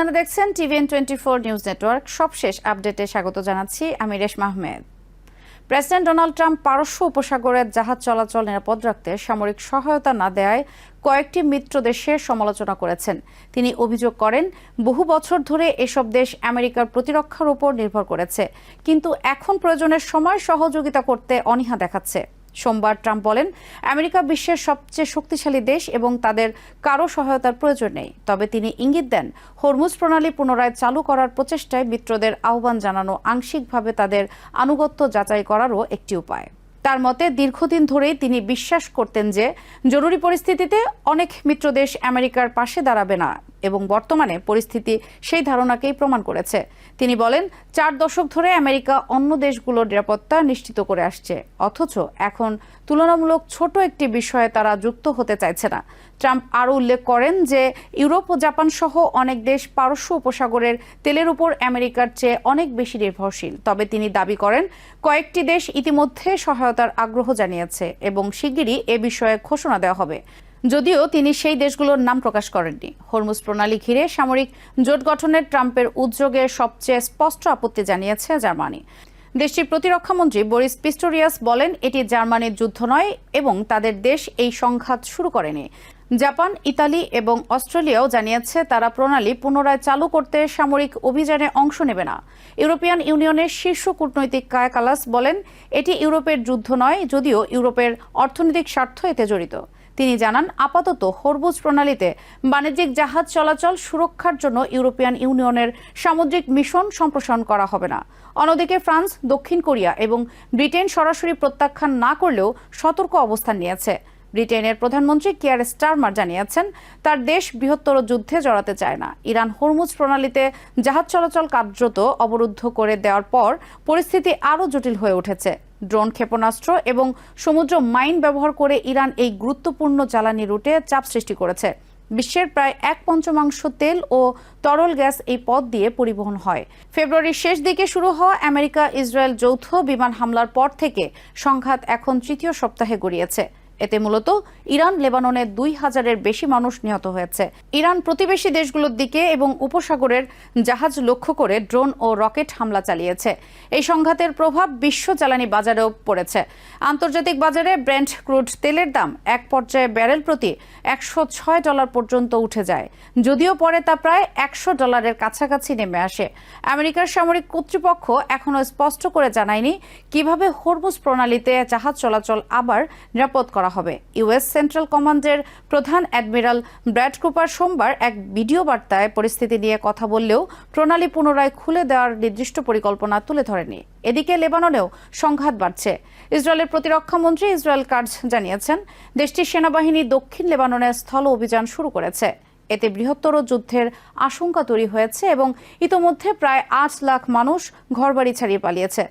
আপনারা দেখছেন TVN24 news network. সবশেষ আপডেটে স্বাগত জানাচ্ছি আমি Reshma Ahmed. President Donald Trump পারস্য উপসাগরের জাহাজ চলাচল নিরাপদ রাখতে সামরিক সহায়তা না দেওয়ায় কয়েকটি মিত্র দেশের সমালোচনা করেছেন। তিনি অভিযোগ করেন, বহু বছর ধরে এসব দেশ আমেরিকার প্রতিরক্ষার উপর নির্ভর করেছে, কিন্তু এখন প্রয়োজনের সময় সহযোগিতা করতে অনীহা দেখাচ্ছে। সোমবার ট্রাম্প বলেন, আমেরিকা বিশ্বের সবচেয়ে শক্তিশালী দেশ এবং তাদের কারো সহায়তার প্রয়োজন নেই। তবে তিনি ইঙ্গিত দেন, হরমুজ প্রণালী পুনরায় চালু করার প্রচেষ্টায় মিত্রদের আহ্বান জানানো আংশিকভাবে তাদের আনুগত্য যাচাই করারও একটি উপায়। তার মতে, দীর্ঘদিন ধরেই তিনি বিশ্বাস করতেন যে জরুরি পরিস্থিতিতে অনেক মিত্রদেশ আমেরিকার পাশে দাঁড়াবে না, এবং বর্তমানে পরিস্থিতি সেই ধারণাকেই প্রমাণ করেছে। তিনি বলেন, 4 দশক ধরে আমেরিকা অন্য দেশগুলোর নিরাপত্তা নিশ্চিত করে আসছে, অথচ এখন তুলনামূলক ছোট একটি বিষয়ে তারা যুক্ত হতে চাইছে না। ট্রাম্প আরও উল্লেখ করেন যে ইউরোপ ও জাপান সহ অনেক দেশ পারস্য উপসাগরের তেলের উপর আমেরিকার চেয়ে অনেক বেশি নির্ভরশীল। তবে তিনি দাবি করেন, কয়েকটি দেশ ইতিমধ্যে সহায়তার আগ্রহ জানিয়েছে এবং শিগগিরই এ বিষয়ে ঘোষণা দেওয়া হবে, যদিও তিনি সেই দেশগুলোর নাম প্রকাশ করেননি। হরমুজ প্রণালী ঘিরে সামরিক জোট গঠনের ট্রাম্পের উদ্যোগে সবচেয়ে স্পষ্ট আপত্তি জানিয়েছে জার্মানি। দেশটির প্রতিরক্ষামন্ত্রী বরিস পিস্টোরিয়াস বলেন, এটি জার্মানির যুদ্ধ নয় এবং তাদের দেশ এই সংঘাত শুরু করেনি। জাপান, ইতালি এবং অস্ট্রেলিয়াও জানিয়েছে তারা প্রণালী পুনরায় চালু করতে সামরিক অভিযানে অংশ নেবে না। ইউরোপিয়ান ইউনিয়নের শীর্ষ কূটনৈতিক কায়া কালাস বলেন, এটি ইউরোপের যুদ্ধ নয়, যদিও ইউরোপের অর্থনৈতিক স্বার্থ এতে জড়িত। তিনি জানান, আপাতত হরমুজ প্রণালীতে বাণিজ্যিক জাহাজ চলাচল সুরক্ষার জন্য ইউরোপিয়ান ইউনিয়নের সামুদ্রিক মিশন সম্প্রসারণ করা হবে না। অন্যদিকে ফ্রান্স, দক্ষিণ কোরিয়া এবং ব্রিটেন সরাসরি প্রত্যাখ্যান না করলেও সতর্ক অবস্থান নিয়েছে। ব্রিটেনের প্রধানমন্ত্রী কিয়ার স্টারমার জানিয়েছেন, তার দেশ বৃহত্তর যুদ্ধে জড়াতে চায় না। ইরান হরমুজ প্রণালীতে জাহাজ চলাচল কার্যত অবরুদ্ধ করে দেওয়ার পর পরিস্থিতি আরও জটিল হয়ে উঠেছে। ড্রোন, ক্ষেপণাস্ত্র এবং সমুদ্র মাইন ব্যবহার করে ইরান এই গুরুত্বপূর্ণ জ্বালানি রুটে চাপ সৃষ্টি করেছে। বিশ্বের প্রায় 1/5 তেল ও তরল গ্যাস এই পথ দিয়ে পরিবহন হয়। ফেব্রুয়ারির শেষ দিকে শুরু হওয়া আমেরিকা ইসরায়েল যৌথ বিমান হামলার পর থেকে সংঘাত এখন 3য় সপ্তাহে গড়িয়েছে। এতে মূলত ইরান, লেবাননে 2000-এর বেশি মানুষ নিহত হয়েছে। ইরান প্রতিবেশী দেশগুলোর দিকে এবং উপসাগরের জাহাজ লক্ষ্য করে ড্রোন ও রকেট হামলা চালিয়েছে। এই সংঘাতের প্রভাব বিশ্ব জ্বালানি বাজারেও পড়েছে। আন্তর্জাতিক বাজারে ব্রেন্ট ক্রুড তেলের দাম এক পর্যায়ে ব্যারেল প্রতি $106 পর্যন্ত উঠে যায়, যদিও পরে তা প্রায় $100 কাছাকাছি নেমে আসে। আমেরিকার সামরিক কর্তৃপক্ষ এখনও স্পষ্ট করে জানায়নি কিভাবে হরমুজ প্রণালীতে জাহাজ চলাচল আবার নিরাপদ করা হবে। ইউএস সেন্ট্রাল কমান্ডের প্রধান অ্যাডমিরাল ব্র্যাড কুপার সোমবার এক ভিডিও বার্তায় পরিস্থিতি নিয়ে কথা বললেও প্রণালী পুনরায় খুলে দেওয়ার নির্দিষ্ট পরিকল্পনা তুলে ধরেনি। এদিকে লেবাননেও সংঘাত বাড়ছে। ইসরায়েলের প্রতিরক্ষা মন্ত্রী ইসরায়েল কাটজ জানিয়েছেন, দেশটির সেনাবাহিনী দক্ষিণ লেবাননে স্থল অভিযান শুরু করেছে। এতে বৃহত্তর যুদ্ধের আশঙ্কা তৈরি হয়েছে এবং ইতোমধ্যে প্রায় 8 লাখ মানুষ ঘরবাড়ি ছাড়িয়ে পালিয়েছে।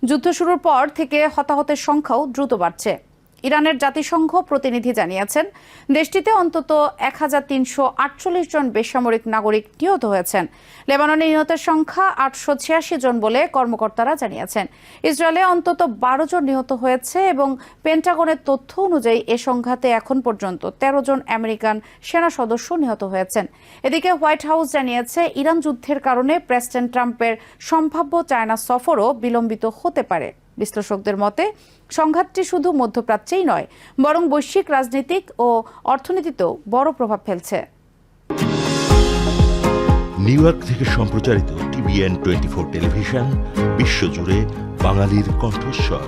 যুদ্ধ শুরুর পর থেকে হতাহতের সংখ্যাও দ্রুত বাড়ছে। ইরানের জাতিসংঘ প্রতিনিধি জানিয়েছেন, দেশটিতে অন্তত 1348 জন বেসামরিক নাগরিক নিহত হয়েছেন। লেবাননে নিহতের সংখ্যা 886 জন বলে কর্মকর্তারা জানিয়েছেন। ইসরায়েলে অন্তত 12 জন নিহত হয়েছে এবং পেন্টাগনের তথ্য অনুযায়ী এ সংঘাতে এখন পর্যন্ত 13 জন আমেরিকান সেনা সদস্য নিহত হয়েছেন। এদিকে হোয়াইট হাউস জানিয়েছে, ইরান যুদ্ধের কারণে প্রেসিডেন্ট ট্রাম্পের সম্ভাব্য চায়না সফরও বিলম্বিত হতে পারে। বিশ্লেষকদের মতে, সংঘাতটি শুধু মধ্যপ্রাচ্যেই নয়, বরং বৈশ্বিক রাজনীতিক ও অর্থনীতিতেও বড় প্রভাব ফেলছে। নিউ ইয়র্ক থেকে সম্প্রচারিত TVN24 টেলিভিশন বিশ্বজুড়ে বাঙালির কণ্ঠস্বর।